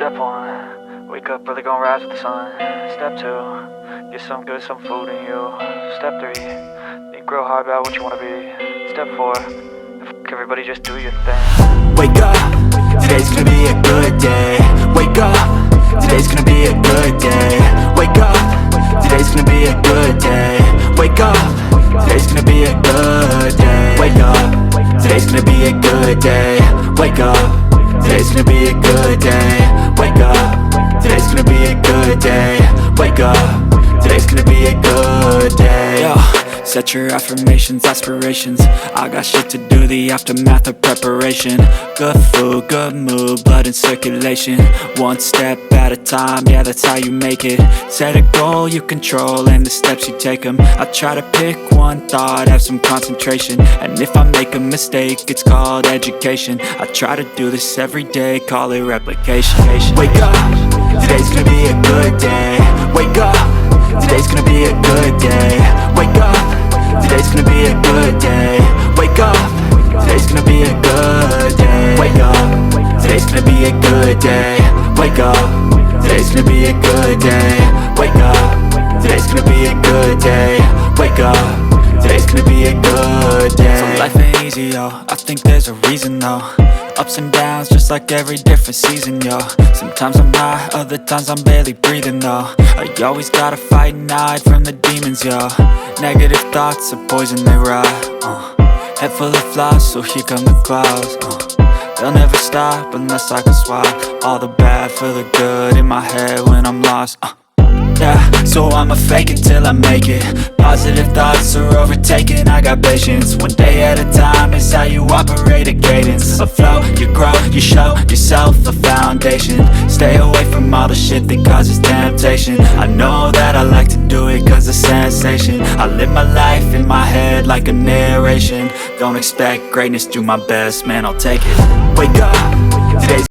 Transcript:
Step 1, wake up, really gonna rise with the sun. Step 2, get some good, some food in you. Step 3, think real hard about what you wanna be. Step 4, everybody just do your thing. Wake up, today's gonna be a good day. Wake up, today's gonna be a good day. Wake up, today's gonna be a good day. Wake up, today's gonna be a good day. Wake up, today's gonna be a good day. Wake up, today's gonna be a good day. Wake up, today's gonna be a good day. Wake up, today's gonna be a good day. Yo, set your affirmations, aspirations. I got shit to do, the aftermath of preparation. Good food, good mood, blood in circulation. One step at a time, yeah, that's how you make it. Set a goal you control and the steps you take them. I try to pick one thought, have some concentration. And if I make a mistake, it's called education. I try to do this every day, call it replication. Wake up, today's gonna be a good day. Wake up, today's gonna be a good day. Wake up, today's gonna be a good day. Wake up, today's gonna be a good day. Wake up, today's gonna be a good day. Wake up, today's gonna be a good day. Wake up, today's gonna be a good day. Wake up, today's gonna be a good day. So life ain't easy, yo, I think there's a reason though. Ups and downs, just like every different season, yo. Sometimes I'm high, other times I'm barely breathing, though. I always gotta fight and hide from the demons, yo. Negative thoughts are poison, they rot. Head full of flies, so here come the clouds. They'll never stop unless I can swap all the bad for the good in my head when I'm lost. Yeah, so I'ma fake it till I make it. Positive thoughts are overtaken, I got patience. One day at a time is how you operate a cadence. A flow, you grow, you show yourself a foundation. Stay away from all the shit that causes temptation. I know that I like to do it cause it's sensation. I live my life in my head like a narration. Don't expect greatness, do my best, man, I'll take it. Wake up,